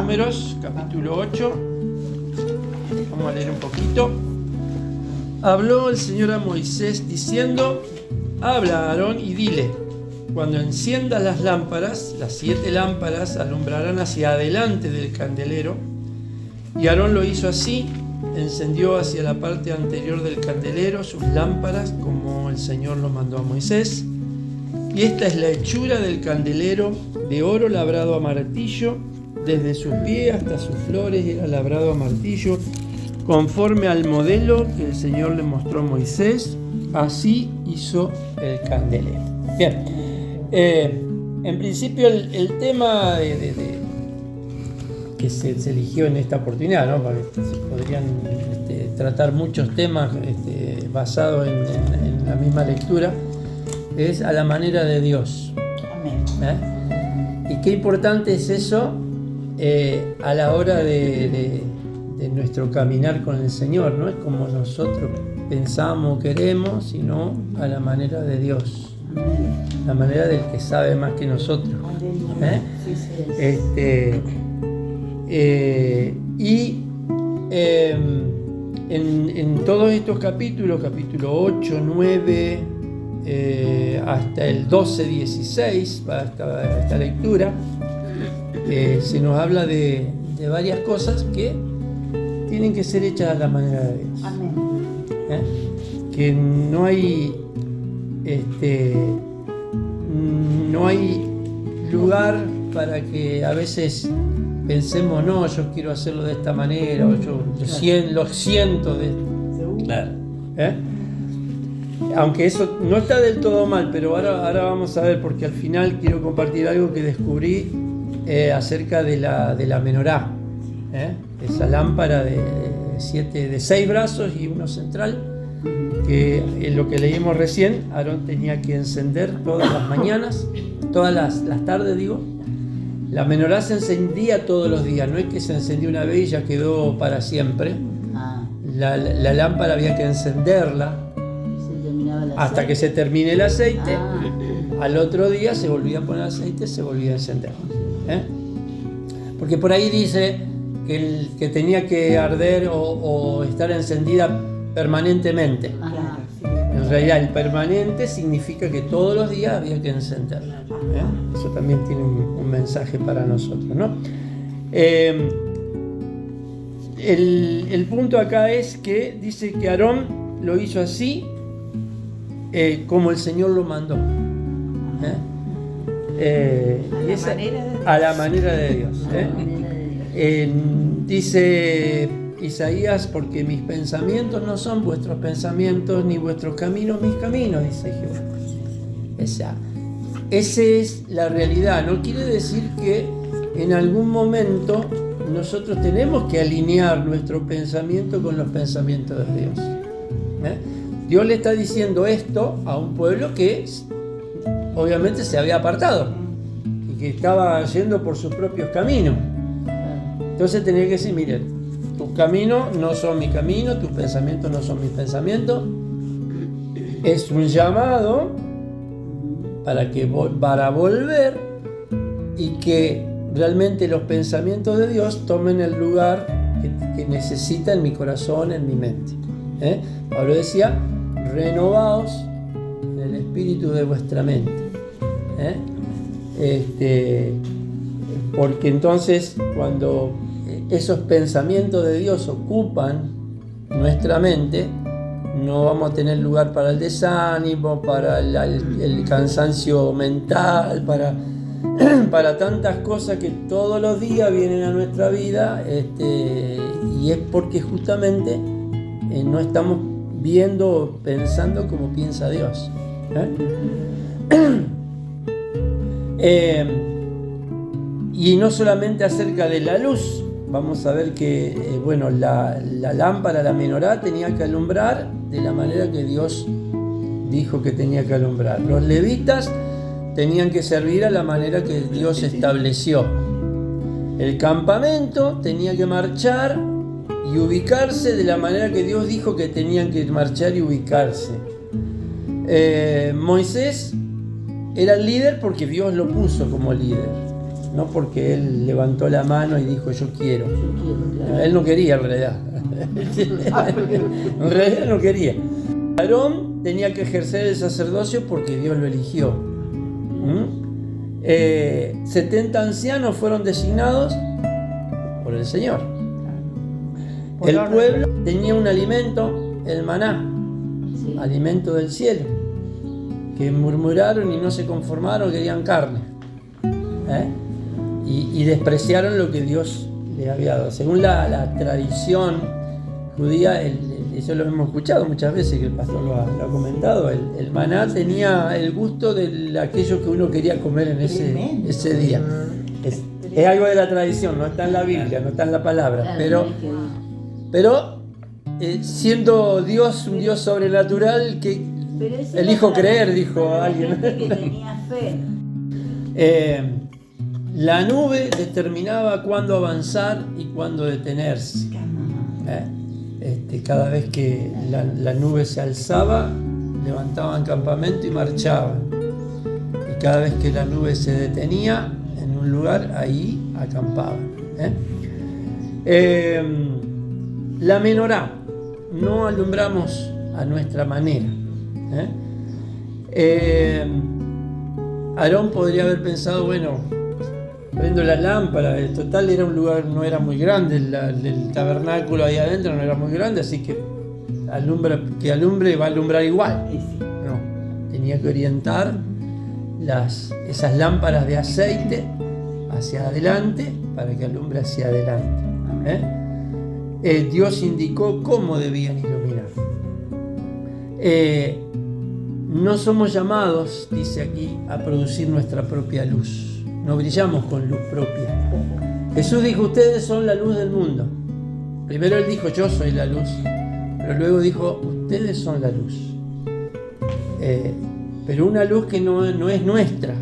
Números, capítulo 8. Vamos a leer un poquito. Habló el Señor a Moisés diciendo: habla a Aarón y dile: cuando enciendas las lámparas, las 7 lámparas alumbrarán hacia adelante del candelero. Y Aarón lo hizo así, encendió hacia la parte anterior del candelero sus lámparas, como el Señor lo mandó a Moisés. Y esta es la hechura del candelero: de oro labrado a martillo, desde sus pies hasta sus flores era labrado a martillo, conforme al modelo que el Señor le mostró a Moisés. Así hizo el candelero. Bien, en principio el tema que se eligió en esta oportunidad, ¿no? Porque se podrían tratar muchos temas basados en la misma lectura, es a la manera de Dios. Amén. Y qué importante es eso a la hora de nuestro caminar con el Señor. No es como nosotros pensamos, queremos, sino a la manera de Dios. La manera del que sabe más que nosotros. En todos estos capítulos, capítulo 8, 9, hasta el 12, 16, para esta lectura, se nos habla de varias cosas que tienen que ser hechas a la manera de Dios. Amén. Que no hay lugar para que a veces pensemos: no, yo quiero hacerlo de esta manera, o yo lo siento de claro. Aunque eso no está del todo mal, pero ahora vamos a ver, porque al final quiero compartir algo que descubrí acerca de la menorá. Esa lámpara de 6 brazos y uno central, que en lo que leímos recién, Aarón tenía que encender todas las mañanas, todas las tardes digo. La menorá se encendía todos los días, no es que se encendió una vez y ya quedó para siempre. La lámpara había que encenderla hasta que se termine el aceite. Al otro día se volvía a poner aceite, se volvía a encender. Porque por ahí dice que tenía que arder o estar encendida permanentemente. En realidad el permanente significa que todos los días había que encenderla. Eso también tiene un mensaje para nosotros, ¿no? El punto acá es que dice que Aarón lo hizo así, como el Señor lo mandó. A la manera de Dios. Dice Isaías: porque mis pensamientos no son vuestros pensamientos, ni vuestros caminos mis caminos, dice Jehová. Esa es la realidad. No quiere decir que en algún momento nosotros tenemos que alinear nuestro pensamiento con los pensamientos de Dios. Dios le está diciendo esto a un pueblo que obviamente se había apartado y que estaba yendo por sus propios caminos. Entonces tenía que decir: miren, tus caminos no son mi camino, tus pensamientos no son mis pensamientos. Es un llamado para volver y que realmente los pensamientos de Dios tomen el lugar que necesita en mi corazón, en mi mente. Pablo decía: renovaos en el espíritu de vuestra mente. Porque entonces, cuando esos pensamientos de Dios ocupan nuestra mente, no vamos a tener lugar para el desánimo, para el cansancio mental, para tantas cosas que todos los días vienen a nuestra vida, y es porque justamente no estamos viendo o pensando como piensa Dios. Y no solamente acerca de la luz. Vamos a ver que la lámpara, la menorá, tenía que alumbrar de la manera que Dios dijo que tenía que alumbrar. Los levitas tenían que servir a la manera que Dios estableció. El campamento tenía que marchar y ubicarse de la manera que Dios dijo que tenían que marchar y ubicarse. Moisés era el líder porque Dios lo puso como líder. no porque él levantó la mano y dijo yo quiero. Él no quería en realidad. En realidad no quería. Aarón tenía que ejercer el sacerdocio porque Dios lo eligió. 70 ancianos fueron designados por el Señor. El pueblo tenía un alimento, el maná, alimento del cielo, que murmuraron y no se conformaron, querían carne, y despreciaron lo que Dios les había dado. Según la tradición judía, eso lo hemos escuchado muchas veces, que el pastor lo ha comentado, el maná tenía el gusto de aquello que uno quería comer en ese día. Es algo de la tradición, no está en la Biblia, no está en la palabra, pero siendo Dios un Dios sobrenatural, que elijo creer, dijo alguien. Tenía fe. La nube determinaba cuándo avanzar y cuándo detenerse. Cada vez que la nube se alzaba, levantaban campamento y marchaban. Y cada vez que la nube se detenía en un lugar, ahí acampaban. La menorá, no alumbramos a nuestra manera. Aarón podría haber pensado, bueno, prendo la lámpara, el total era un lugar, no era muy grande, el tabernáculo ahí adentro no era muy grande, así que alumbre va a alumbrar igual. No, tenía que orientar esas lámparas de aceite hacia adelante para que alumbre hacia adelante. Dios indicó cómo debían iluminar. No somos llamados, dice aquí, a producir nuestra propia luz. No brillamos con luz propia. Jesús dijo, ustedes son la luz del mundo. Primero Él dijo, yo soy la luz. Pero luego dijo, ustedes son la luz. Pero una luz que no es nuestra.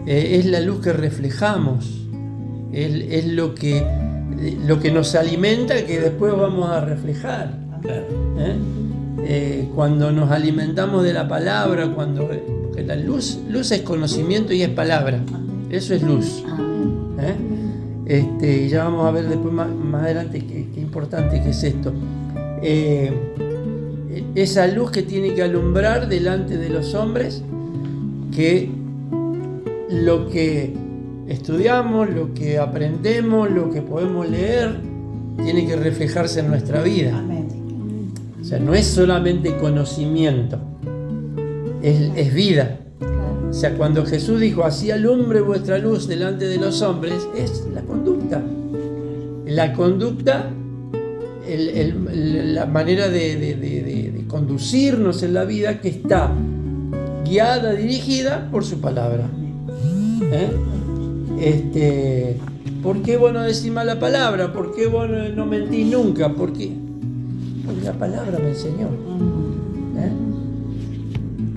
Es la luz que reflejamos. Es lo que nos alimenta, que después vamos a reflejar. Cuando nos alimentamos de la palabra, porque la luz es conocimiento y es palabra, eso es luz. Y ya vamos a ver después más adelante qué importante que es esto. Esa luz que tiene que alumbrar delante de los hombres, que lo que estudiamos, lo que aprendemos, lo que podemos leer, tiene que reflejarse en nuestra vida. O sea, no es solamente conocimiento, es vida. O sea, cuando Jesús dijo, así alumbre vuestra luz delante de los hombres, es la conducta. La conducta, la manera de conducirnos en la vida, que está guiada, dirigida por su palabra. ¿Por qué vos no decís mala palabra? ¿Por qué vos no mentís nunca? Porque la palabra me enseñó.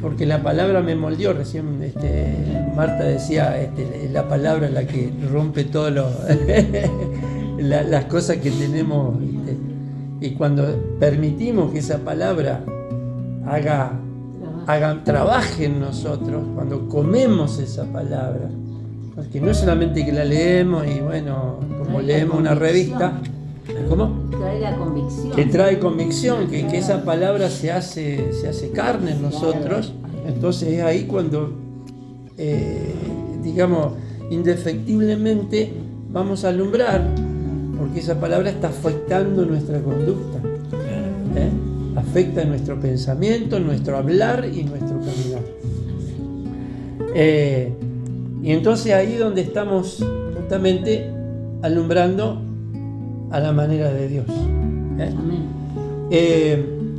Porque la palabra me moldeó. Recién Marta decía, la palabra es la que rompe todas las cosas que tenemos. Y cuando permitimos que esa palabra trabaje en nosotros, cuando comemos esa palabra, porque no es solamente que la leemos y bueno, como leemos una revista, ¿cómo? Trae la convicción. Que trae convicción, que esa palabra se hace carne en nosotros. Entonces es ahí cuando, indefectiblemente vamos a alumbrar, porque esa palabra está afectando nuestra conducta. Afecta nuestro pensamiento, nuestro hablar y nuestro caminar. Y entonces ahí donde estamos justamente alumbrando a la manera de Dios.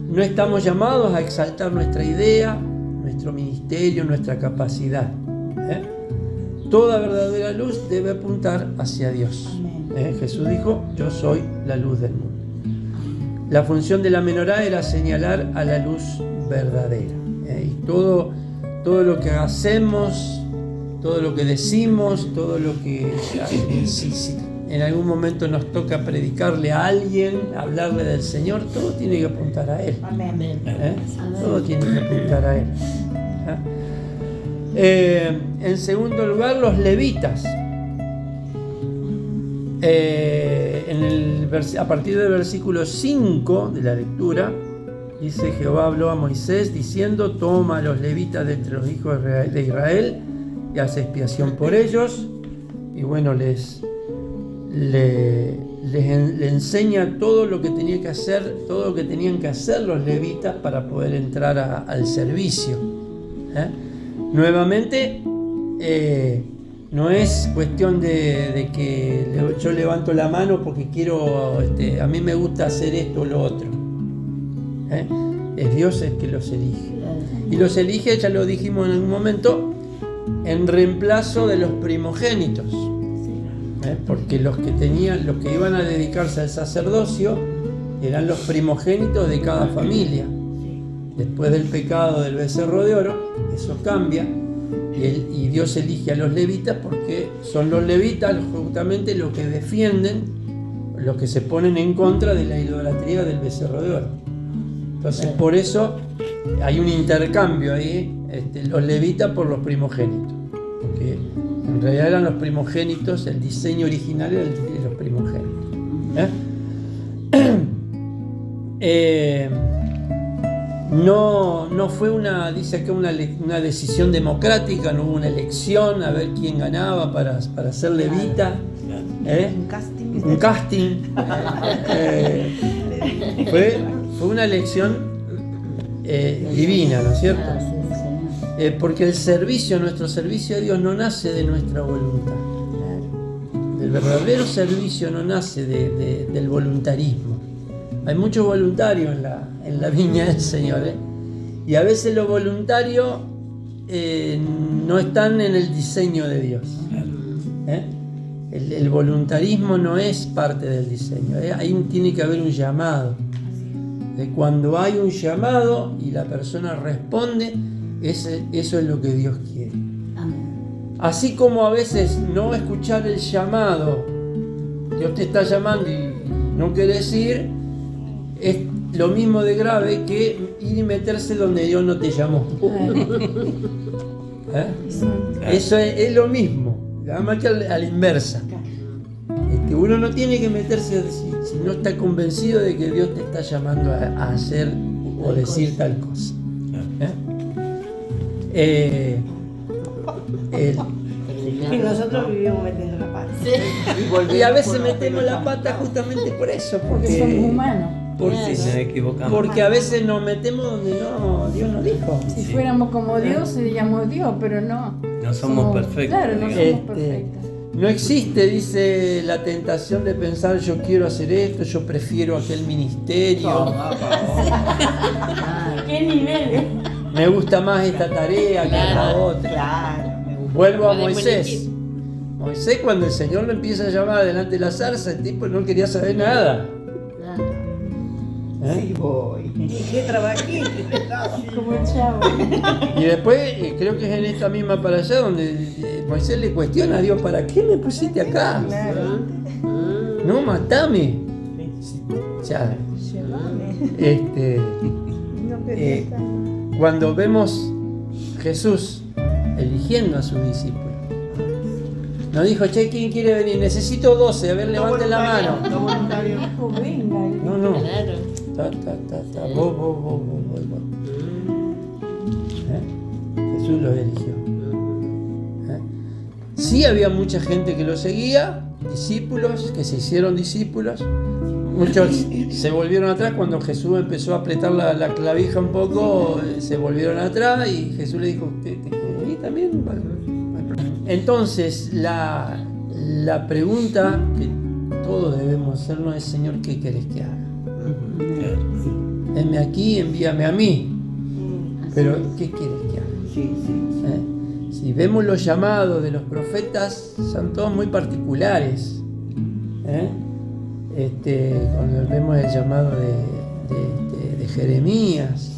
No estamos llamados a exaltar nuestra idea, nuestro ministerio, nuestra capacidad. Toda verdadera luz debe apuntar hacia Dios. Jesús dijo, yo soy la luz del mundo. La función de la menorá era señalar a la luz verdadera. Y todo lo que hacemos, todo lo que decimos, todo lo que si en algún momento nos toca predicarle a alguien, hablarle del Señor, todo tiene que apuntar a Él. Todo tiene que apuntar a Él. en segundo lugar, los levitas. A partir del versículo 5 de la lectura, dice: Jehová habló a Moisés diciendo: toma a los levitas de entre los hijos de Israel y haz expiación por ellos. Y bueno, le enseña todo lo que tenía que hacer, todo lo que tenían que hacer los levitas para poder entrar al servicio. Nuevamente, no es cuestión de que yo levanto la mano porque quiero, a mí me gusta hacer esto o lo otro. Es Dios el que los elige. Y los elige, ya lo dijimos en algún momento, en reemplazo de los primogénitos. Porque los que iban a dedicarse al sacerdocio eran los primogénitos de cada familia. Después del pecado del becerro de oro, eso cambia. Y Dios elige a los levitas porque son los levitas justamente los que defienden, los que se ponen en contra de la idolatría del becerro de oro. Entonces, por eso hay un intercambio ahí, los levitas por los primogénitos, porque en realidad eran los primogénitos, el diseño original era de los primogénitos. No fue dice acá una decisión democrática, no hubo una elección a ver quién ganaba para ser levita. Un casting. Fue una elección divina, ¿no es cierto? Porque nuestro servicio a Dios no nace de nuestra voluntad. El verdadero servicio no nace del voluntarismo. Hay muchos voluntarios en la viña del Señor, y a veces los voluntarios no están en el diseño de Dios. El voluntarismo no es parte del diseño. Ahí tiene que haber un llamado. Cuando hay un llamado y la persona responde, eso es lo que Dios quiere. Así como a veces no escuchar el llamado, Dios te está llamando y no quieres ir, es lo mismo de grave que ir y meterse donde Dios no te llamó. Eso es lo mismo, nada más que a la inversa. Uno no tiene que meterse si no está convencido de que Dios te está llamando a hacer o decir tal cosa. Y nosotros vivimos metiendo la pata. Y a veces metemos la pata justamente por eso, porque somos humanos. Porque a veces nos metemos donde Dios nos dijo. Si fuéramos como Dios, seríamos Dios, pero no. No somos perfectos. Claro, no somos perfectos. No existe, dice, la tentación de pensar: yo quiero hacer esto, yo prefiero aquel ministerio. ¿Qué nivel? Me gusta más esta tarea que la otra. Claro. Vuelvo a Moisés. Moisés, cuando el Señor lo empieza a llamar delante de la zarza, el tipo no quería saber nada. Sí, voy. ¿Y qué trabajé? Como el chavo. Y después, creo que es en esta misma para allá donde Moisés le cuestiona a Dios: ¿para qué me pusiste acá? Claro. No, matame. O sea, cuando vemos Jesús eligiendo a sus discípulos, no dijo: che, ¿quién quiere venir? Necesito 12, a ver, levanten la mano. Dijo: venga. No. Claro. Vos. Jesús los eligió. Sí, había mucha gente que lo seguía, discípulos que se hicieron discípulos. Muchos se volvieron atrás cuando Jesús empezó a apretar la clavija un poco, se volvieron atrás y Jesús le dijo: ¿Te querés ir también? Entonces, la pregunta que todos debemos hacernos es: Señor, ¿qué querés que haga? Heme aquí, envíame a mí. Pero, ¿qué quieres que haga? Si vemos los llamados de los profetas, son todos muy particulares. Cuando vemos el llamado de Jeremías,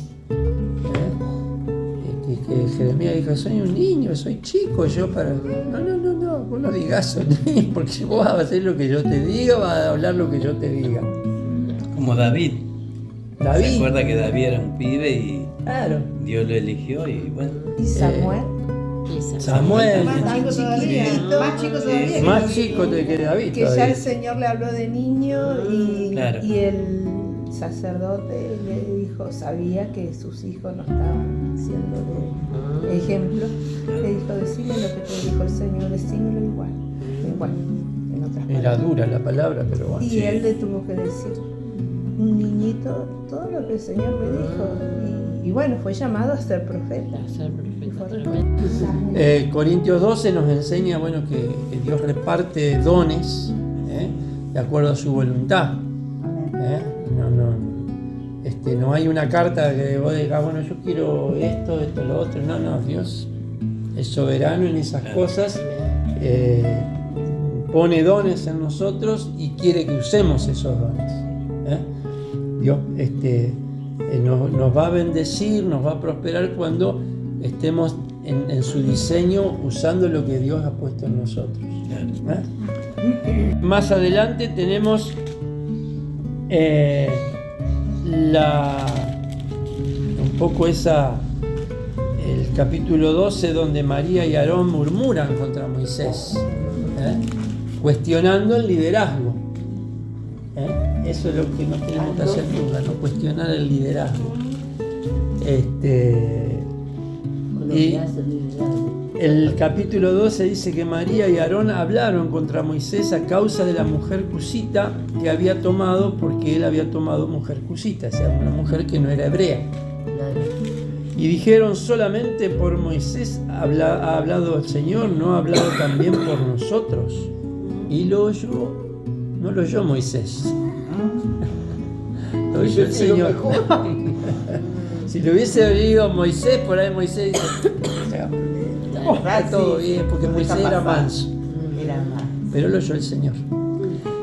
que Jeremías dijo: soy un niño, soy chico yo para... No, vos no digas soy niño, porque vos vas a hacer lo que yo te diga, vas a hablar lo que yo te diga. Como David. ¿Se acuerda que David era un pibe y claro, Dios lo eligió y bueno? ¿Y Samuel? Samuel, Más chico todavía. chiquitito. Más chico todavía. más chico de que David. Que ya todavía. el Señor le habló de niño y, Claro. y el sacerdote le dijo, sabía que sus hijos no estaban siendo de ejemplo. Le dijo, decime lo que te dijo el Señor, decímelo igual. Igual, en otras Era palabras. dura la palabra, pero bueno. Y él le tuvo que decir, un niñito, todo lo que el Señor le dijo. Y bueno, fue llamado a ser profeta. Y fue profeta. Corintios 12 nos enseña, bueno, que Dios reparte dones de acuerdo a su voluntad. No hay una carta que vos digas, bueno, yo quiero esto, lo otro. No, Dios es soberano en esas cosas, pone dones en nosotros y quiere que usemos esos dones. Dios nos va a bendecir, nos va a prosperar cuando estemos en su diseño usando lo que Dios ha puesto en nosotros. Más adelante tenemos un poco el capítulo 12 donde María y Aarón murmuran contra Moisés, cuestionando el liderazgo. Eso es lo que no tenemos que hacer nunca, no cuestionar el liderazgo. Y el capítulo 12 dice que María y Aarón hablaron contra Moisés a causa de la mujer cusita que había tomado, porque él había tomado mujer cusita, o sea, una mujer que no era hebrea. Y dijeron, solamente por Moisés ha hablado el Señor, no ha hablado también por nosotros. Y lo oyó, no lo oyó Moisés, lo oyó el Señor. Si lo hubiese oído Moisés, por ahí Moisés dice, está todo bien, porque Moisés era manso. Pero lo oyó el Señor.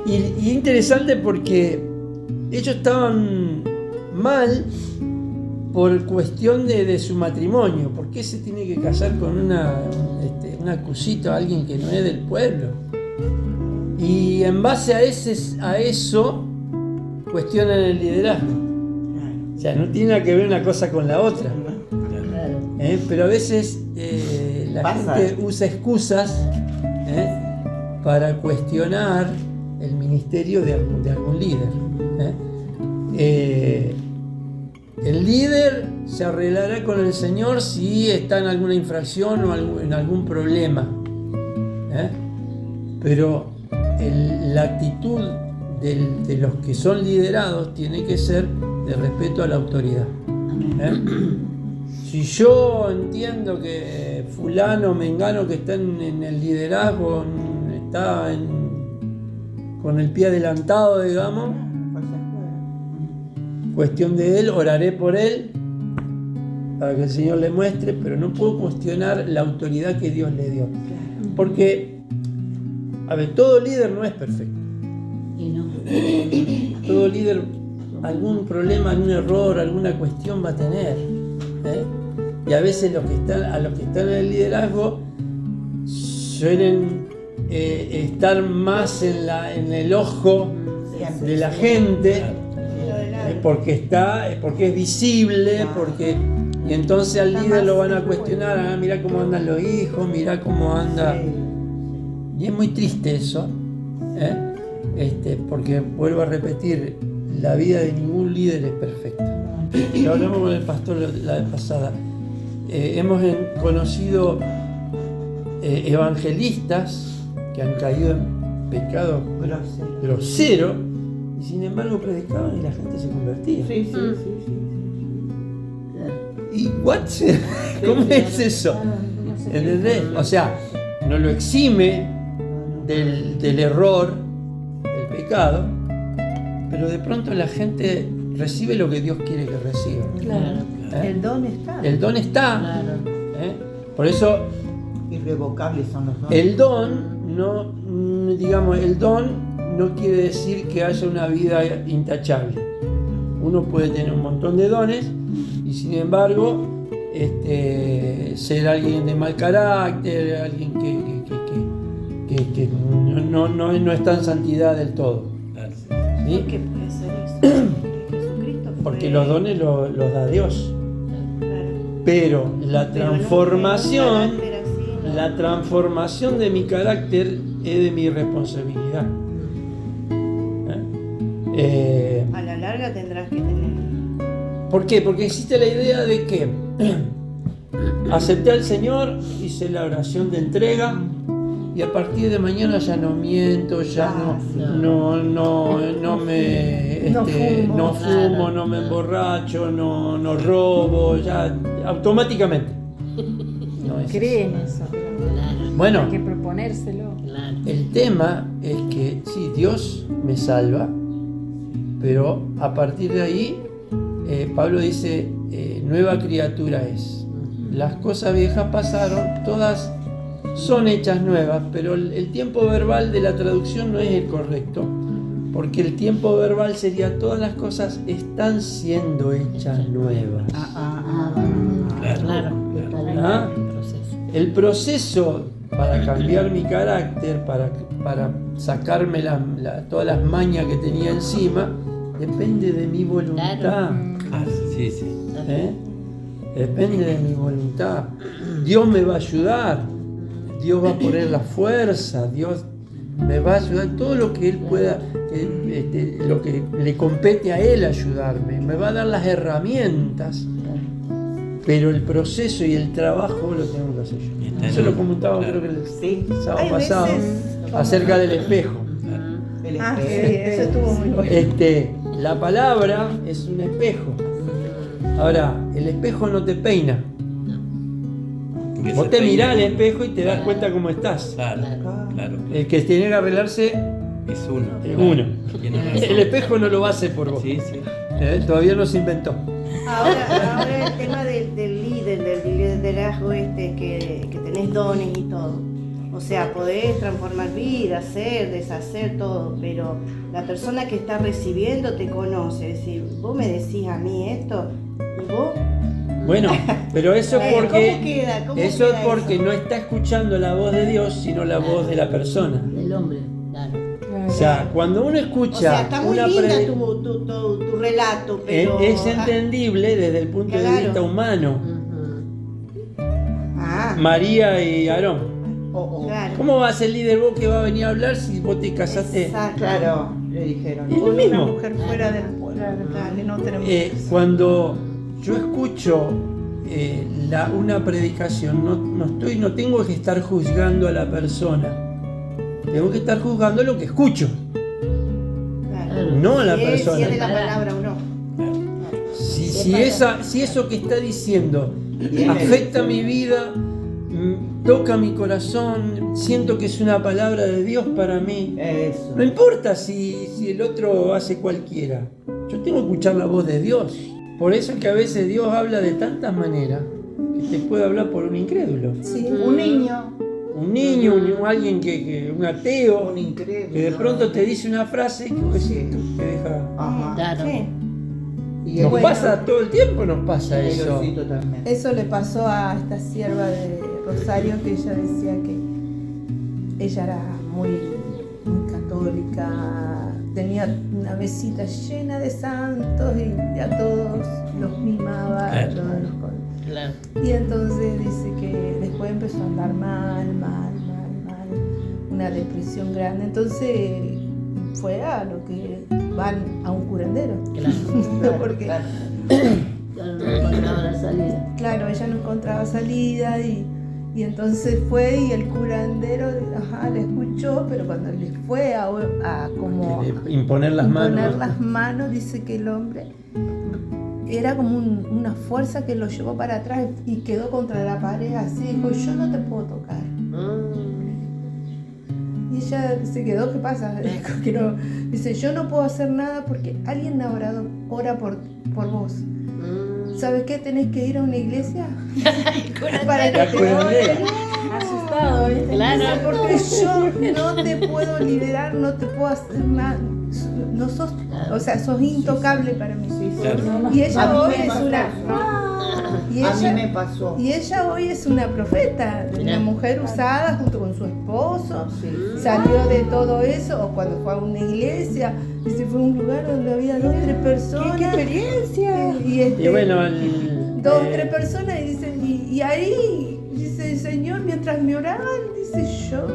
Y interesante porque ellos estaban mal por cuestión de su matrimonio. ¿Por qué se tiene que casar con una cusita, alguien que no es del pueblo? Y en base a eso cuestionan el liderazgo. O sea, no tiene nada que ver una cosa con la otra. Pero a veces la gente usa excusas para cuestionar el ministerio de algún líder. El líder se arreglará con el Señor si está en alguna infracción o en algún problema. Pero la actitud de los que son liderados tiene que ser de respeto a la autoridad. Si yo entiendo que fulano, mengano que está en el liderazgo está con el pie adelantado, digamos, cuestión de él, oraré por él para que el Señor le muestre, pero no puedo cuestionar la autoridad que Dios le dio. Porque, todo líder no es perfecto. Todo líder algún problema, algún error, alguna cuestión va a tener. Y a veces a los que están en el liderazgo suelen estar más en el ojo de la gente, porque es visible, y entonces al líder lo van a cuestionar, mirá cómo andan los hijos, mirá cómo anda. Y es muy triste eso, porque vuelvo a repetir, la vida de ningún líder es perfecta. Lo hablamos con el pastor la vez pasada. Hemos conocido evangelistas que han caído en pecado grosero y sin embargo predicaban y la gente se convertía. ¿Y what? ¿Cómo es eso? ¿Entendés? O sea, no lo exime del error, del pecado, pero de pronto la gente recibe lo que Dios quiere que reciba. El don está. El don está. Por eso irrevocables son los dones. el don no quiere decir que haya una vida intachable. Uno puede tener un montón de dones y sin embargo ser alguien de mal carácter, alguien que no está en santidad del todo. ¿Sí? ¿Qué puede ser eso? Jesucristo fue... Porque los dones los da Dios. Pero la transformación, Pero no la transformación de mi carácter es de mi responsabilidad. A la larga tendrás que tener. ¿Por qué? Porque existe la idea de que acepté al Señor, hice la oración de entrega y a partir de mañana ya no miento, ya no fumo, no me emborracho, no robo, ya automáticamente. No es Creen así. eso. Bueno, Hay que proponérselo. el tema es que sí, Dios me salva, pero a partir de ahí Pablo dice, nueva criatura es. Las cosas viejas pasaron, todas son hechas nuevas, pero el tiempo verbal de la traducción no es el correcto, porque el tiempo verbal sería todas las cosas están siendo hechas nuevas. ¿Ah? El proceso para cambiar mi carácter, para sacarme todas las mañas que tenía encima, depende de mi voluntad. Sí, sí. Depende de mi voluntad. Dios me va a ayudar, Dios va a poner la fuerza, Dios me va a ayudar todo lo que Él pueda, lo que le compete a Él ayudarme, me va a dar las herramientas, pero el proceso y el trabajo lo tengo que hacer yo. Eso lo comentaba creo que el sábado pasado acerca del espejo. El Ah, sí, espejo. eso estuvo muy bueno. La palabra es un espejo. Ahora, el espejo no te peina. Vos te mirás al espejo y te das cuenta cómo estás. Claro. El que tiene que arreglarse Es uno. es uno. Tiene razón. El espejo no lo va a hacer por vos. Sí, sí. Todavía no se inventó. Ahora el tema del líder, del liderazgo que tenés dones y todo. O sea, podés transformar vida, hacer, deshacer, todo, pero la persona que está recibiendo te conoce. Es decir, vos me decís a mí esto, y vos... Bueno, pero eso es porque ¿Cómo queda? ¿Cómo eso es queda porque eso? no está escuchando la voz de Dios, sino la voz de la persona. Del hombre, claro. O sea, cuando uno escucha O sea, está muy una linda predi- tu relato, pero... es entendible desde el punto de Claro. vista humano. Ah, María y Aarón. claro. ¿Cómo va a ser líder vos que va a venir a hablar si vos te casaste? Exacto. Claro, le dijeron. Es lo Una mismo. mujer fuera del pueblo, que no tenemos. Cuando yo escucho una predicación, no tengo que estar juzgando a la persona. Tengo que estar juzgando lo que escucho, Claro. no a la Si es persona. de la palabra o no. Si eso que está diciendo afecta mi vida, toca mi corazón, siento que es una palabra de Dios para mí, Eso. no importa si el otro hace cualquiera, yo tengo que escuchar la voz de Dios. Por eso es que a veces Dios habla de tantas maneras que te puede hablar por un incrédulo, Sí. Un niño, un niño, alguien un ateo, un incrédulo. que de pronto te dice una frase que te deja. Ajá. Claro. Sí. Y Nos Bueno. pasa todo el tiempo, nos pasa eso. Pero sí, totalmente. Eso le pasó a esta sierva de Rosario, que ella decía que ella era muy católica, tenía una mesita llena de santos y a todos los mimaba, Claro. a todos los con- Claro. Y entonces dice que después empezó a andar mal, una depresión grande. Entonces fue a lo que van a un curandero. Claro. Porque Claro. Claro, no encontraba la salida. claro, ella no encontraba salida y entonces fue y el curandero, le escuchó, pero cuando le fue a como Imponer las imponer manos. las manos, dice que el hombre era como una fuerza que lo llevó para atrás y quedó contra la pared así, dijo, yo no te puedo tocar. Y ella se quedó, ¿qué pasa? Dijo que no. Dice, yo no puedo hacer nada porque alguien ha orado, ora por vos. ¿Sabes qué? Tenés que ir a una iglesia para que La te curandera. oren. Asustado, ¿viste? Claro. Dice, porque yo no te puedo liberar, no te puedo hacer nada. No sos, o sea, sos intocable para mí. Claro. Y A ella mí hoy me es pasó. una. Y A mí me ella, pasó. y ella hoy es una profeta, una Mirá. mujer usada junto con su esposo. Sí. Salió de todo eso, o cuando fue a una iglesia, dice, fue un lugar donde había 2 o 3 personas. ¡Qué experiencia! Y Y bueno, 2 o 3 personas, y dice, y ahí, dice, el Señor, mientras me oraban, dice yo,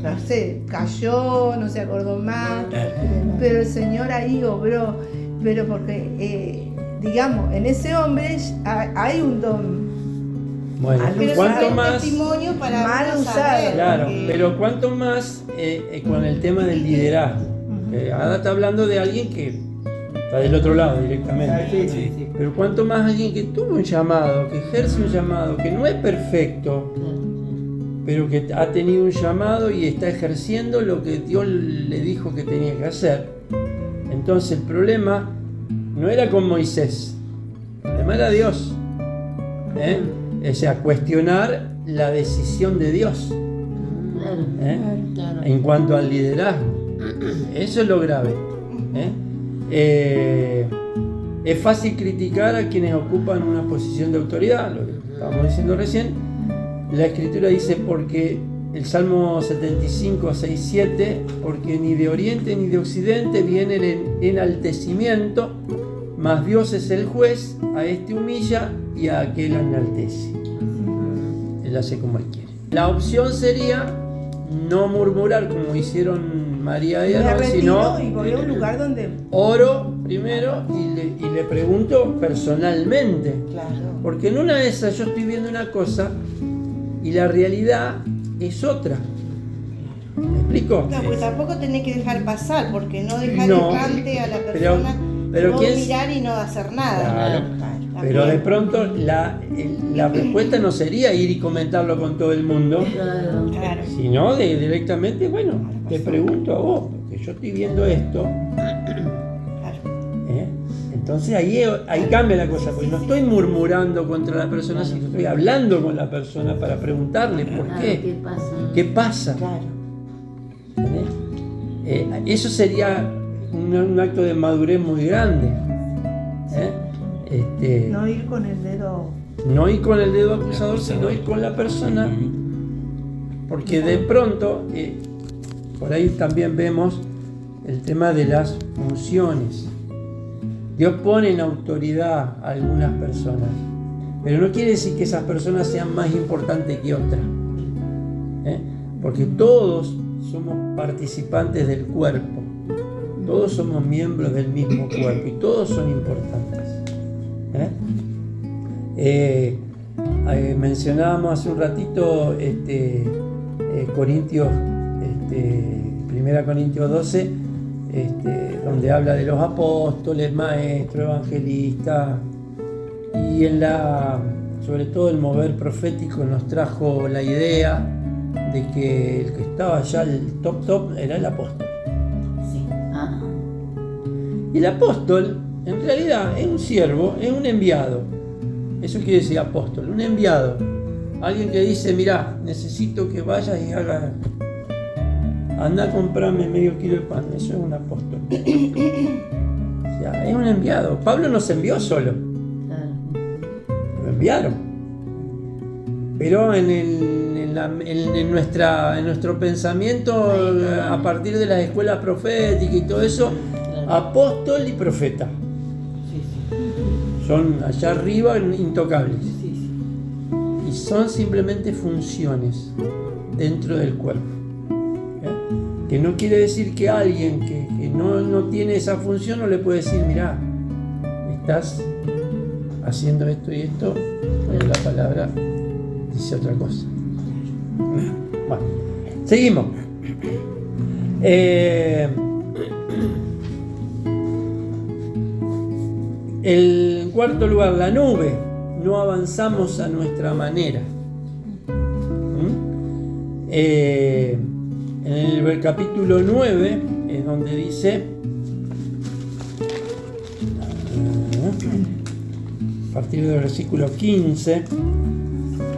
no sé, cayó, no se acordó más, pero el Señor ahí obró, pero porque, digamos, en ese hombre hay un don. Bueno, Pero ¿cuánto es un más? testimonio para Mal uno usado. saber, Claro, porque- pero ¿cuánto más con el tema del liderazgo? Ada está hablando de alguien que está del otro lado directamente. Sí, sí, sí. Pero ¿cuánto más alguien que tuvo un llamado, que ejerce un llamado, que no es perfecto, pero que ha tenido un llamado y está ejerciendo lo que Dios le dijo que tenía que hacer? Entonces el problema no era con Moisés, el problema era Dios. O sea, cuestionar la decisión de Dios Claro, claro. en cuanto al liderazgo. Eso es lo grave. Es fácil criticar a quienes ocupan una posición de autoridad, lo que estábamos diciendo recién. La Escritura dice, porque el Salmo 75, 6, 7, porque ni de oriente ni de occidente viene el enaltecimiento, mas Dios es el juez, a este humilla y a aquel enaltece. Él hace como él quiere. La opción sería no murmurar como hicieron María y Me Aarón, retiro sino y voy a un lugar donde oro primero y le pregunto personalmente. Claro. Porque en una de esas yo estoy viendo una cosa y la realidad es otra. ¿Me explico? No, porque tampoco tenés que dejar pasar, porque no dejar No, errante a la pero persona, vos vos ¿quién- mirar y no hacer nada. Claro. Pero de También. pronto la respuesta no sería ir y comentarlo con todo el mundo, Claro. Claro. sino directamente, bueno, te pregunto a vos, porque yo estoy viendo esto. Claro. Entonces ahí cambia la cosa, porque no estoy murmurando contra la persona, sino estoy hablando con la persona para preguntarle por Claro, qué, ¿qué pasa? qué pasa. Claro. Eso sería un acto de madurez muy grande. no ir con el dedo. No ir con el dedo acusador, sino ir con la persona, porque de pronto, por ahí también vemos el tema de las funciones. Dios pone en autoridad a algunas personas, pero no quiere decir que esas personas sean más importantes que otras, porque todos somos participantes del cuerpo, todos somos miembros del mismo cuerpo y todos son importantes. Mencionábamos hace un ratito Corintios, 1 Corintios 12, donde habla de los apóstoles, maestros, evangelistas, y sobre todo el mover profético nos trajo la idea de que el que estaba ya el top era el apóstol. Ah, Y el apóstol en realidad es un siervo, es un enviado. Eso quiere decir apóstol, un enviado. Alguien que dice, mirá, necesito que vayas y anda a comprarme medio kilo de pan. Eso es un apóstol. O sea, es un enviado. Pablo no se envió solo, claro. lo enviaron. Pero en nuestro pensamiento, a partir de las escuelas proféticas y todo eso, apóstol y profeta son allá arriba intocables, y son simplemente funciones dentro del cuerpo, que no quiere decir que alguien que no tiene esa función no le puede decir, mirá, estás haciendo esto y esto, pero la palabra dice otra cosa. Bueno, seguimos. En cuarto lugar, la nube. No avanzamos a nuestra manera. En el capítulo 9 es donde dice, a partir del versículo 15,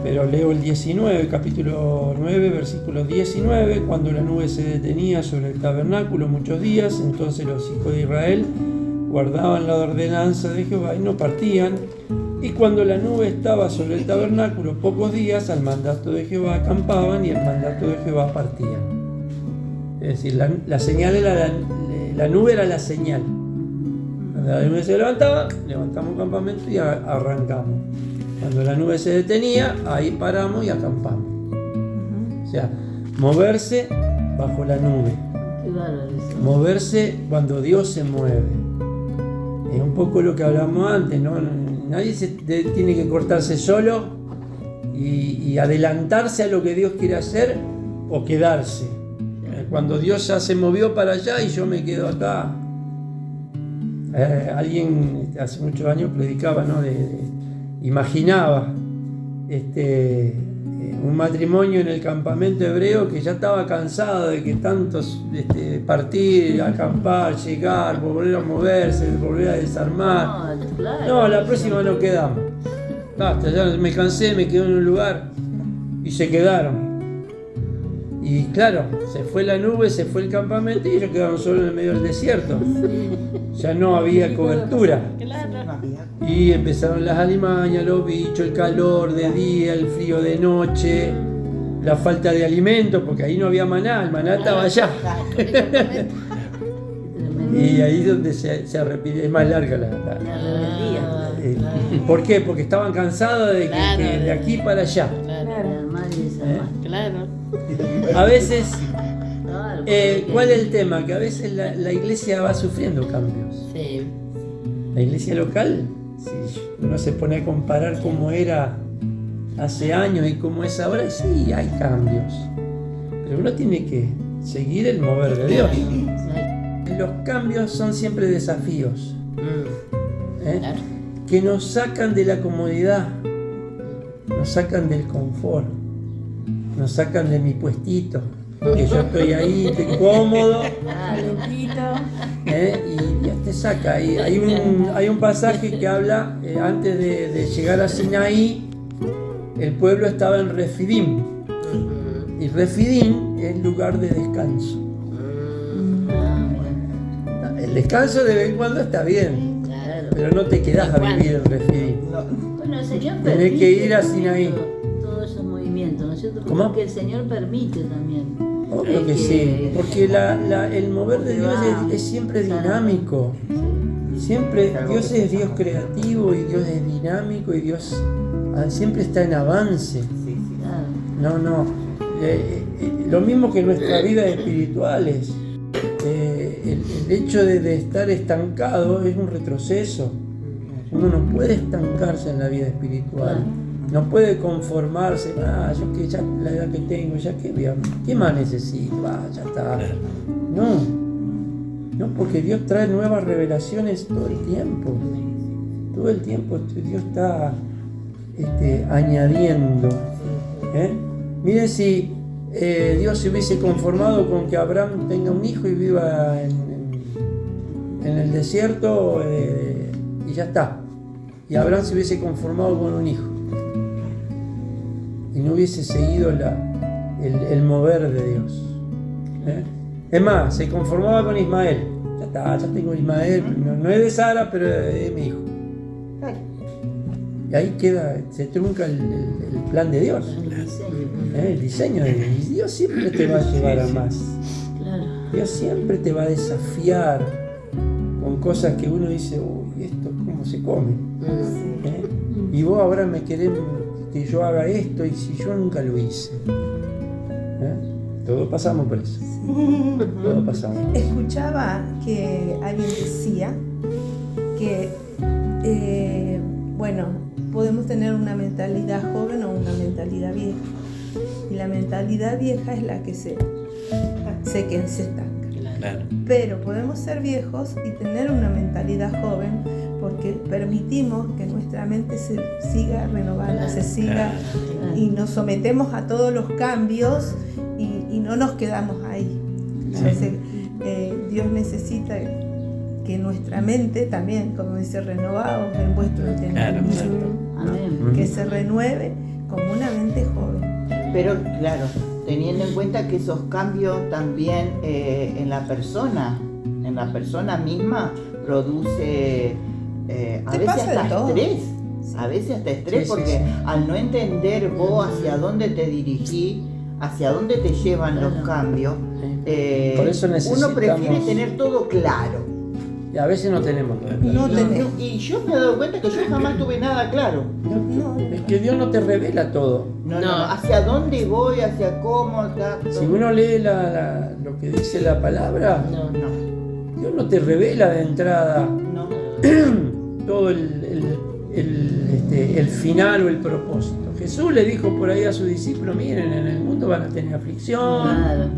pero leo el 19, capítulo 9, versículo 19, cuando la nube se detenía sobre el tabernáculo muchos días, entonces los hijos de Israel guardaban la ordenanza de Jehová y no partían, y cuando la nube estaba sobre el tabernáculo pocos días, al mandato de Jehová acampaban y al mandato de Jehová partían. Es decir, la señal era la nube era la señal. Cuando la nube se levantaba, levantamos campamento y arrancamos. Cuando la nube se detenía, ahí paramos y acampamos. O sea, moverse bajo la nube. Qué bárbaro eso. Moverse cuando Dios se mueve. Es un poco lo que hablamos antes, ¿no? Nadie tiene que cortarse solo y adelantarse a lo que Dios quiere hacer o quedarse. Cuando Dios ya se movió para allá y yo me quedo acá. Alguien hace muchos años predicaba, ¿no? Imaginaba un matrimonio en el campamento hebreo que ya estaba cansado de que tantos partir, acampar, llegar, volver a moverse, volver a desarmar. No, claro. No, la próxima no quedamos. Basta, ya me cansé, me quedé en un lugar y se quedaron. Y claro, se fue la nube, se fue el campamento y ellos quedaron solos en el medio del desierto. Ya no había cobertura. No había. Y empezaron las alimañas, los bichos, el calor de día, el frío de noche, la falta de alimento, porque ahí no había maná, el maná estaba allá. Tremendo. Y ahí es donde se arrepiente, es más larga la La rebeldía. ¿Por qué? Porque estaban cansados de que de aquí para allá. Armar y desarmar. Claro. A veces, Claro, porque ¿cuál es el tema? Que a veces la iglesia va sufriendo cambios. Sí. La iglesia local, si uno se pone a comparar cómo era hace años y cómo es ahora, sí, hay cambios. Pero uno tiene que seguir el mover de Dios. Los cambios son siempre desafíos, Claro. que nos sacan de la comodidad, nos sacan del confort, nos sacan de mi puestito, que yo estoy ahí, estoy cómodo. Y Dios te saca. Hay un pasaje que habla, antes de llegar a Sinaí, el pueblo estaba en Refidim. Y Refidim es lugar de descanso. El descanso de vez en cuando está bien, Claro. pero no te quedás a vivir en Refidim. Bueno, el Señor Tenés permite que ir a Sinaí. todos esos movimientos, ¿no es cierto? ¿Cómo? Porque el Señor permite también. Obvio que sí, porque el mover de Dios es siempre dinámico. Siempre, Dios es Dios creativo y Dios es dinámico y Dios siempre está en avance. Claro. No. Lo mismo que nuestra vida espiritual es. El hecho de estar estancado es un retroceso. Uno no puede estancarse en la vida espiritual. No puede conformarse, yo que ya la edad que tengo, ya ¿qué más necesito? Ya está. No, porque Dios trae nuevas revelaciones todo el tiempo. Todo el tiempo Dios está añadiendo. Miren si Dios se hubiese conformado con que Abraham tenga un hijo y viva en el desierto y ya está. Y Abraham se hubiese conformado con un hijo. Y no hubiese seguido el mover de Dios. Es más, se conformaba con Ismael. Ya está, ya tengo Ismael, no es de Sara, pero es mi hijo. Y ahí se trunca el plan de Dios. El diseño de Dios. Y Dios siempre te va a llevar a más. Claro. Dios siempre te va a desafiar con cosas que uno dice, uy, ¿esto cómo se come? Y vos ahora me querés que yo haga esto y si yo nunca lo hice. Todos pasamos por eso. Todos pasamos. Escuchaba que alguien decía que, podemos tener una mentalidad joven o una mentalidad vieja. Y la mentalidad vieja es la que se estanca. Claro. Pero podemos ser viejos y tener una mentalidad joven porque permitimos que nuestra mente se siga renovando, se siga y nos sometemos a todos los cambios y no nos quedamos ahí. Entonces, Dios necesita que nuestra mente también, como dice, renovados en vuestro entendimiento, Amén. que se renueve como una mente joven. Pero claro, teniendo en cuenta que esos cambios también en la persona misma produce a Te veces pasa de hasta todo. estrés. A veces hasta estrés Sí, porque sí. al no entender vos hacia dónde te dirigís, hacia dónde te llevan los cambios, Por eso uno necesitamos- prefiere tener todo claro. Y a veces no tenemos todo. No tenemos. Y yo me he dado cuenta que yo jamás tuve nada claro. No, Es que Dios no te revela todo. No, No. hacia dónde voy, hacia cómo, acá. Si uno lee lo que dice la palabra, No. No, Dios no te revela de entrada no. todo el final o el propósito. Jesús le dijo por ahí a sus discípulos, miren, en el mundo van a tener aflicción, Claro.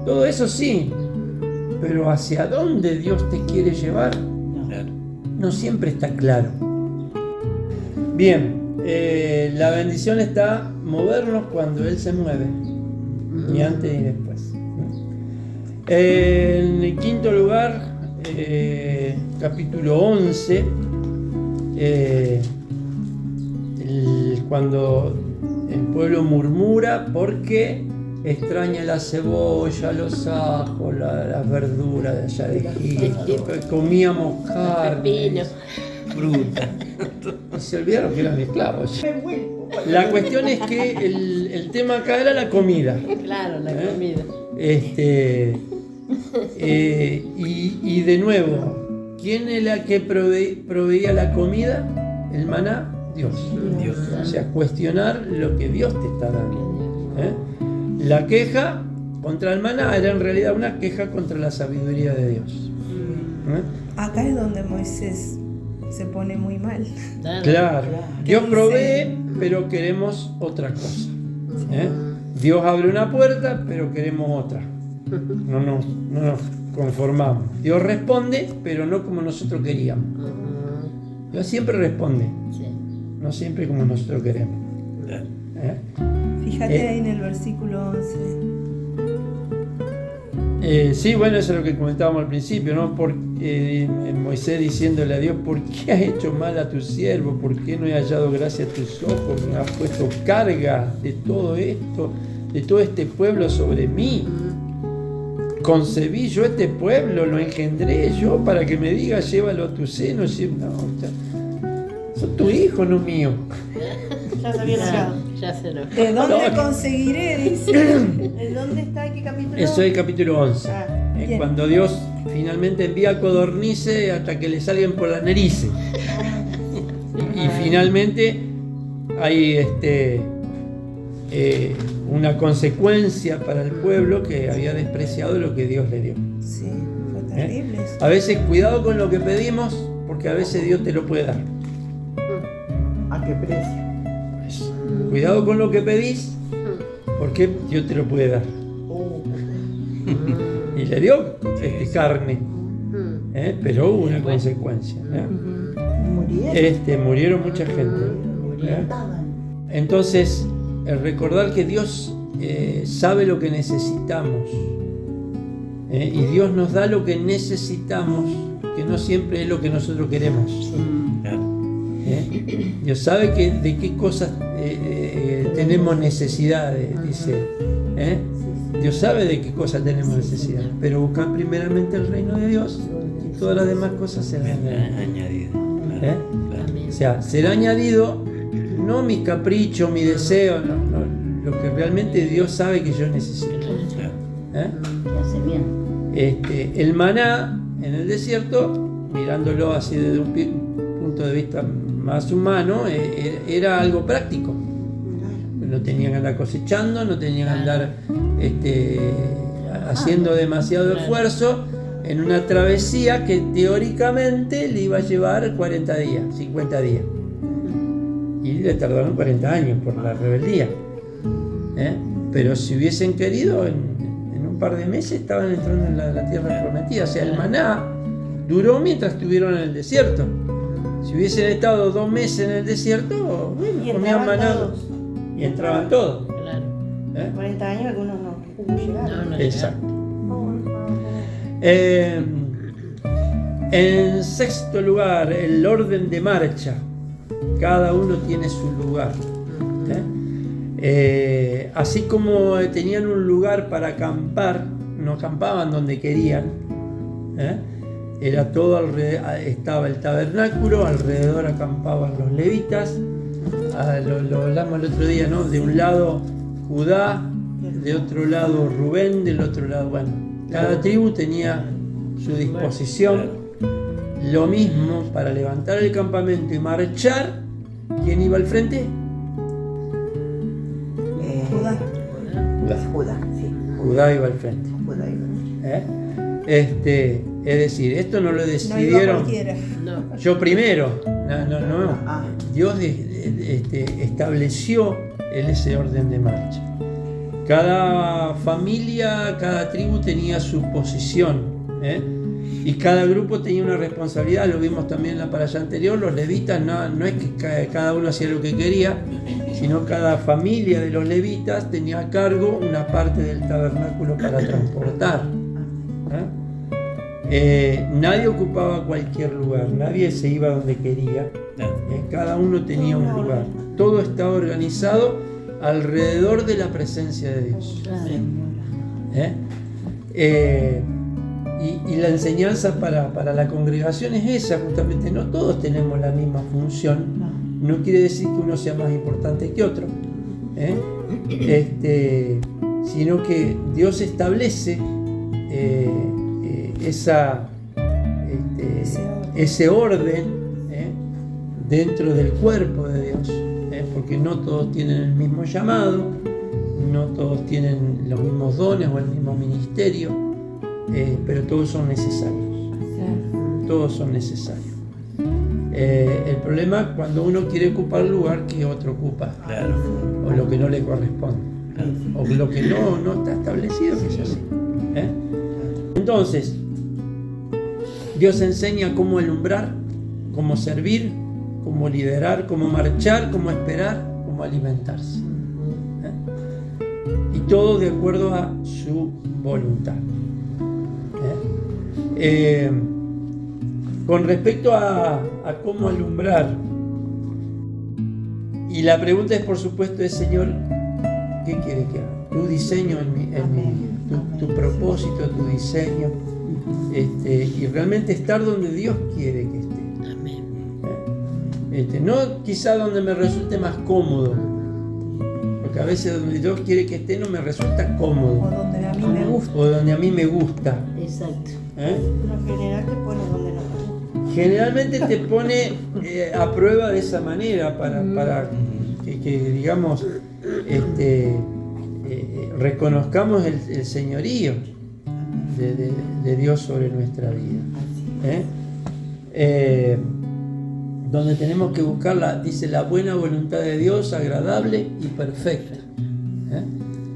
todo eso sí, pero hacia dónde Dios te quiere llevar Claro. no siempre está claro. Bien, la bendición está movernos cuando Él se mueve, ni antes ni después. En el quinto lugar, capítulo 11, cuando el pueblo murmura porque extraña la cebolla, los ajos, las verduras de allá de Egipto, que comíamos carne, Pepino. Fruta. y se olvidaron que eran esclavos. Me vuelvo. La cuestión es que el tema acá era la comida. Claro, la ¿Eh? comida. Y de nuevo, ¿quién es la que proveía la comida? El maná, Dios. Dios. O sea, cuestionar lo que Dios te está dando. ¿Eh? La queja contra el maná era en realidad una queja contra la sabiduría de Dios. ¿Eh? acá es donde Moisés se pone muy mal. Claro, Dios provee, pero queremos otra cosa. ¿Eh? Dios abre una puerta, pero queremos otra. No nos conformamos. Dios responde, pero no como nosotros queríamos. Dios siempre responde, Sí. no siempre como nosotros queremos. Claro. ¿Eh? Fíjate ahí en el versículo 11. Sí, bueno, eso es lo que comentábamos al principio, ¿no? Moisés diciéndole a Dios, ¿por qué has hecho mal a tu siervo? ¿Por qué no he hallado gracia a tus ojos? Me has puesto carga de todo esto, de todo este pueblo sobre mí. Concebí yo este pueblo, lo engendré yo para que me digas, llévalo a tu seno. No, son tu hijo, no mío. Ya se había enojado. Ya se lo. ¿De dónde No. conseguiré? Dice. ¿En dónde está? ¿Qué capítulo? Eso es el capítulo 11. Ah, bien. Cuando Dios finalmente envía codornices hasta que le salgan por las narices. Y finalmente hay una consecuencia para el pueblo que había despreciado lo que Dios le dio. Sí, fue terrible eso. A veces cuidado con lo que pedimos, porque a veces Dios te lo puede dar. ¿A qué precio? Cuidado con lo que pedís, porque Dios te lo puede dar. Y le dio carne, pero hubo una consecuencia. Murieron. Murieron mucha gente. Entonces, el recordar que Dios sabe lo que necesitamos, y Dios nos da lo que necesitamos, que no siempre es lo que nosotros queremos. Claro. Dios sabe de qué cosas tenemos necesidad, dice. Dios sabe de qué cosas tenemos necesidad, pero buscan primeramente el reino de Dios y todas las demás cosas serán Añadido. Claro. Claro. O sea, será añadido no mi capricho, mi deseo, no, lo que realmente Dios sabe que yo necesito. Claro. Que hace bien. El maná en el desierto, mirándolo así desde un punto de vista más humano, era algo práctico. No tenían que andar cosechando, no tenían que andar haciendo demasiado esfuerzo en una travesía que teóricamente le iba a llevar 40 días, 50 días. Y le tardaron 40 años por la rebeldía. Pero si hubiesen querido, en un par de meses estaban entrando en la tierra prometida. O sea, el maná duró mientras estuvieron en el desierto. Si hubiesen estado 2 meses en el desierto, bueno, Y comían entraban maná todos. y entraban todos. Claro. 40 años, algunos no llegaron. No, Exacto. En sexto lugar, el orden de marcha. Cada uno tiene su lugar. Así como tenían un lugar para acampar, no acampaban donde querían. Era todo alrededor, estaba el tabernáculo, alrededor acampaban los levitas. Lo hablamos el otro día, ¿no? De un lado Judá, de otro lado Rubén, del otro lado, bueno, cada tribu tenía su disposición. lo mismo para levantar el campamento y marchar. ¿Quién iba al frente? Judá. Judá, sí. Judá iba al frente. Judá iba. Es decir, esto no lo No iba decidieron cualquiera. No. yo primero. No. Ah, Dios estableció ese orden de marcha. Cada familia, cada tribu tenía su posición, y cada grupo tenía una responsabilidad. Lo vimos también en la parasha anterior. Los levitas no es que cada uno hacía lo que quería, sino cada familia de los levitas tenía a cargo una parte del tabernáculo para transportar. Nadie ocupaba cualquier lugar, nadie se iba donde quería. Cada uno tenía un lugar. Todo estaba organizado alrededor de la presencia de Dios. Y la enseñanza para la congregación es esa, justamente. No todos tenemos la misma función. No quiere decir que uno sea más importante que otro, sino que Dios establece ese orden dentro del cuerpo de Dios, porque no todos tienen el mismo llamado, no todos tienen los mismos dones o el mismo ministerio, pero todos son necesarios. Todos son necesarios. El problema es cuando uno quiere ocupar el lugar que otro ocupa, o lo que no le corresponde, o lo que no está establecido que es así. Entonces, Dios enseña cómo alumbrar, cómo servir, cómo liderar, cómo marchar, cómo esperar, cómo alimentarse. Y todo de acuerdo a su voluntad. Con respecto a cómo alumbrar, y la pregunta es, por supuesto, Señor, ¿qué quieres que haga? Tu diseño en mi vida, tu propósito, tu diseño, y realmente estar donde Dios quiere que esté. No quizá donde me resulte más cómodo, porque a veces donde Dios quiere que esté no me resulta cómodo, O donde a mí me gusta. o donde a mí me gusta. Exacto. Por lo general te pone donde no te gusta. Generalmente te pone a prueba de esa manera para que digamos, reconozcamos el señorío de Dios sobre nuestra vida. Donde tenemos que buscar dice la buena voluntad de Dios, agradable y perfecta.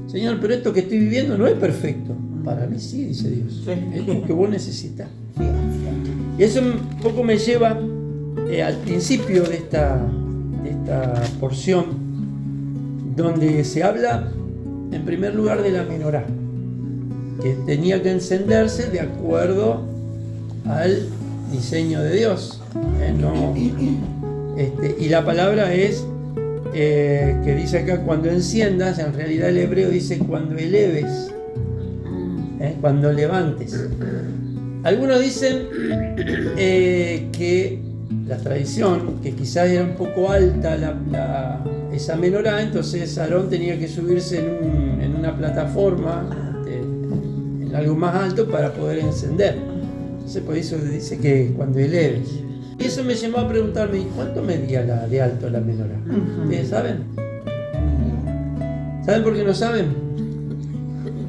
Señor, pero esto que estoy viviendo no es perfecto. Para mí sí, dice Dios. Es lo que vos necesitas. Y eso un poco me lleva al principio de esta porción, donde se habla en primer lugar de la menorá, que tenía que encenderse de acuerdo al diseño de Dios. Y la palabra es que dice acá cuando enciendas, en realidad el hebreo dice cuando eleves, cuando levantes. Algunos dicen que la tradición, que quizás era un poco alta esa menorá, entonces Aarón tenía que subirse en una plataforma, en algo más alto para poder encender. Entonces por eso dice que cuando eleves. Y eso me llevó a preguntarme, ¿cuánto medía de alto la menorá? ¿Ustedes saben? ¿Saben por qué no saben?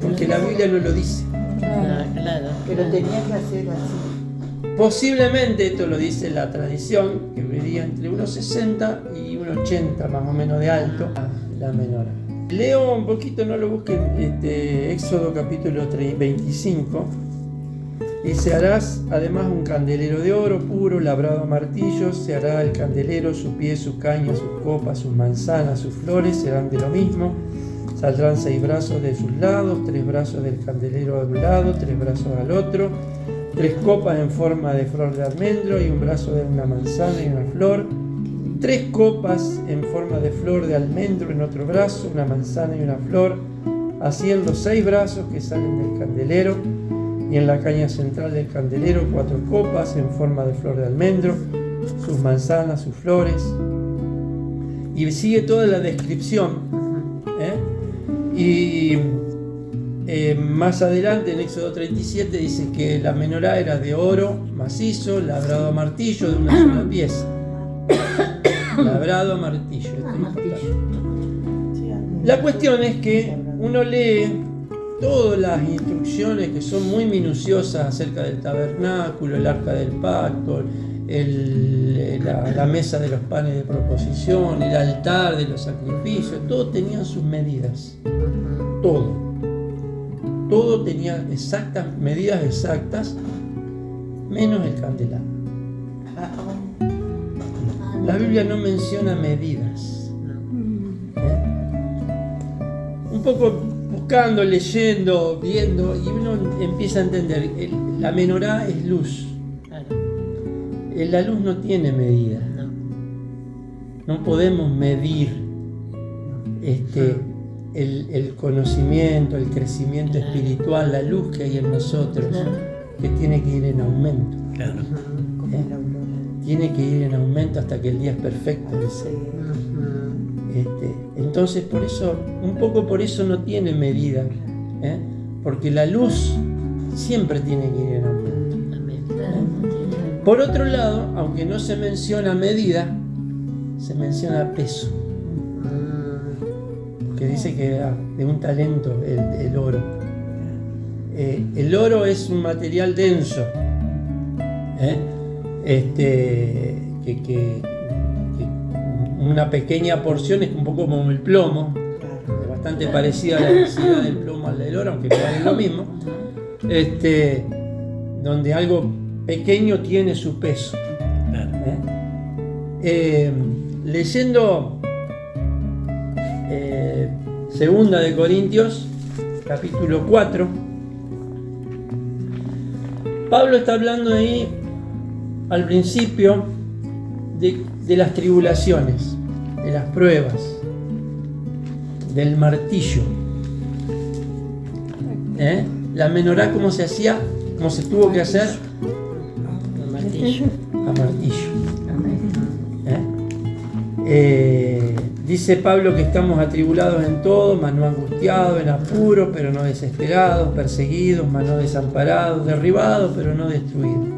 Porque la Biblia no lo dice. Claro. Pero tenía que hacer así. Posiblemente, esto lo dice la tradición, que medía entre unos 60 y unos 80 más o menos de alto la menorá. Leo un poquito, no lo busquen, Éxodo capítulo 25. Dice, harás además un candelero de oro puro, labrado a martillos, se hará el candelero, su pie, su caña, sus copas, sus manzanas, sus flores serán de lo mismo. Saldrán 6 brazos de sus lados, 3 brazos del candelero a un lado, 3 brazos al otro, 3 copas en forma de flor de almendro y un brazo de una manzana y una flor, 3 copas en forma de flor de almendro en otro brazo, una manzana y una flor, así en los 6 brazos que salen del candelero, y en la caña central del candelero 4 copas en forma de flor de almendro, sus manzanas, sus flores, y sigue toda la descripción. Y Más adelante, en Éxodo 37, dice que la menorá era de oro macizo, labrado a martillo, de una sola pieza. Labrado a martillo. Esto es importante. La cuestión es que uno lee todas las instrucciones que son muy minuciosas acerca del tabernáculo, el arca del pacto, la mesa de los panes de proposición, el altar de los sacrificios, todo tenía sus medidas. Todo tenía medidas exactas, menos el candelabro. La Biblia no menciona medidas. Un poco buscando, leyendo, viendo, y uno empieza a entender, la menorá es luz. La luz no tiene medida. No podemos medir el conocimiento, el crecimiento espiritual, la luz que hay en nosotros, que tiene que ir en aumento. Claro. Tiene que ir en aumento hasta que el día es perfecto, dice. Entonces, por eso, un poco por eso no tiene medida, porque la luz siempre tiene que ir en aumento. Por otro lado, aunque no se menciona medida, se menciona peso, que dice que era de un talento el oro. El oro es un material denso, que una pequeña porción es un poco como el plomo, es bastante parecida a la densidad del plomo al del oro, aunque no es lo mismo, donde algo pequeño tiene su peso. Leyendo Segunda de Corintios, capítulo 4, Pablo está hablando ahí al principio de las tribulaciones, de las pruebas, del martillo. La menorá, ¿cómo se hacía? ¿Cómo se tuvo que hacer? A martillo. Dice Pablo que estamos atribulados en todo, mas no angustiados, en apuro, pero no desesperados, perseguidos, mas no desamparados, derribados, pero no destruidos.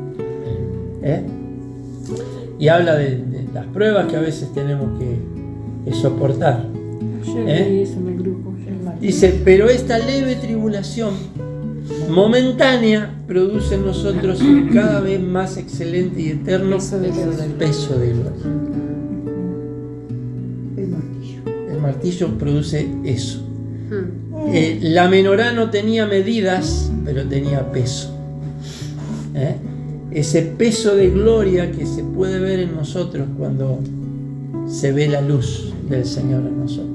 Y habla de las pruebas que a veces tenemos que soportar. Dice, pero esta leve tribulación momentánea produce en nosotros un cada vez más excelente y eterno peso de gloria. El martillo produce eso. La menorá no tenía medidas, pero tenía peso. Ese peso de gloria que se puede ver en nosotros cuando se ve la luz del Señor en nosotros.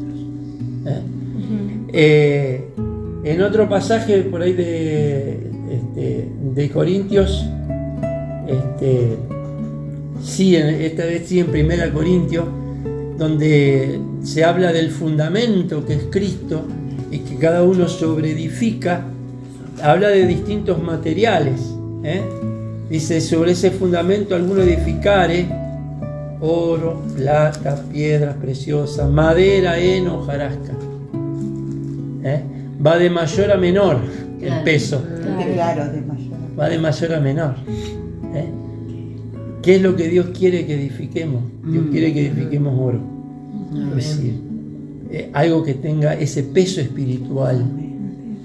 En otro pasaje por ahí de Corintios, esta vez sí en 1 Corintios, donde se habla del fundamento que es Cristo y que cada uno sobreedifica, habla de distintos materiales. Dice, sobre ese fundamento alguno edificare oro, plata, piedras preciosas, madera, heno, hojarasca. Va de mayor a menor el peso. Claro, de mayor. Va de mayor a menor. ¿Qué es lo que Dios quiere que edifiquemos? Dios quiere que edifiquemos oro. Es decir, algo que tenga ese peso espiritual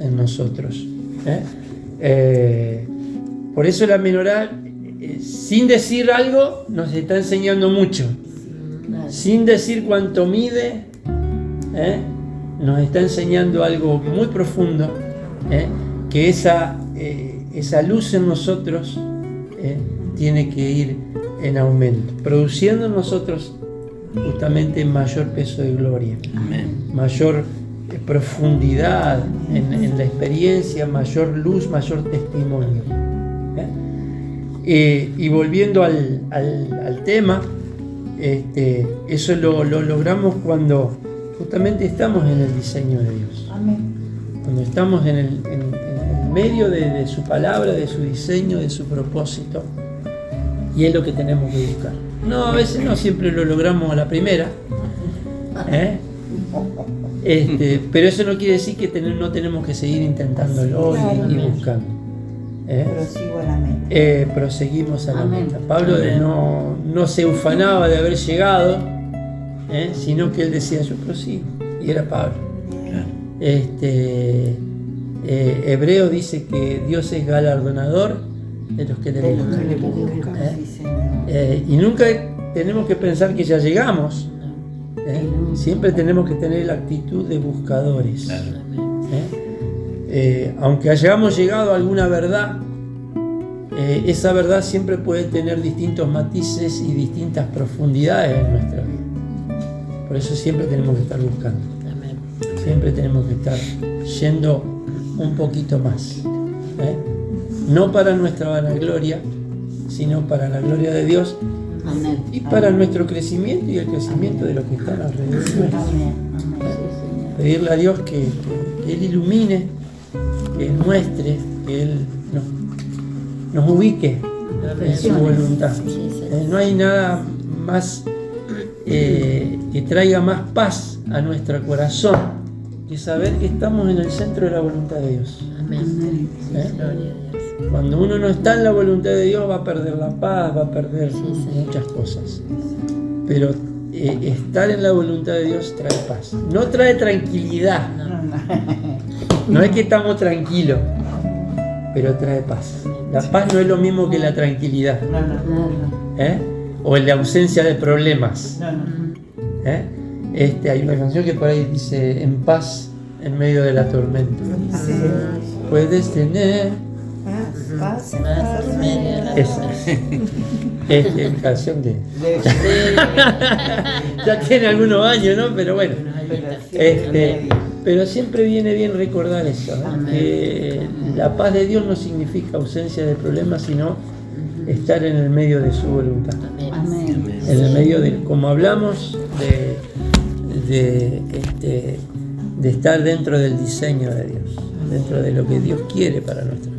en nosotros. Por eso la menorá, sin decir algo, nos está enseñando mucho. Sin decir cuánto mide, nos está enseñando algo muy profundo, que esa luz en nosotros tiene que ir en aumento, produciendo en nosotros justamente mayor peso de gloria, mayor profundidad en la experiencia, mayor luz, mayor testimonio. Y volviendo al tema, eso lo logramos cuando justamente estamos en el diseño de Dios. Cuando estamos en el medio de su palabra, de su diseño, de su propósito. Y es lo que tenemos que buscar. No, a veces no siempre lo logramos a la primera. Pero eso no quiere decir que no tenemos que seguir intentándolo y buscando. Prosigo a la meta. Proseguimos a la Amén. meta. Pablo no se ufanaba de haber llegado, sino que él decía, yo prosigo. Y era Pablo. Claro. Hebreo dice que Dios es galardonador de los que le De los buscan. que le buscan. Sí, Señor. Y nunca tenemos que pensar que ya llegamos. Siempre tenemos que tener la actitud de buscadores. Claro. Aunque hayamos llegado a alguna verdad, esa verdad siempre puede tener distintos matices y distintas profundidades en nuestra vida. Por eso siempre tenemos que estar buscando. Siempre tenemos que estar yendo un poquito más. No para nuestra vanagloria, sino para la gloria de Dios Amén. y para nuestro crecimiento y el crecimiento de los que están alrededor nuestro. Amén. Pedirle a Dios que Él ilumine, que Él muestre, que Él nos ubique en su voluntad. No hay nada más que traiga más paz a nuestro corazón que saber que estamos en el centro de la voluntad de Dios. Amén. Gloria a Dios. Cuando uno no está en la voluntad de Dios va a perder la paz, va a perder muchas cosas. Pero estar en la voluntad de Dios trae paz. No trae tranquilidad. No es que estamos tranquilos, pero trae paz. La paz no es lo mismo que la tranquilidad. O la ausencia de problemas. Hay una canción que por ahí dice, en paz en medio de la tormenta. Puedes tener... Esa es canción de... ya tiene algunos años, ¿no? Pero bueno. Pero siempre viene bien recordar eso, que la paz de Dios no significa ausencia de problemas, sino estar en el medio de su voluntad. Amén. En el medio de, como hablamos, de estar dentro del diseño de Dios, dentro de lo que Dios quiere para nuestra vida.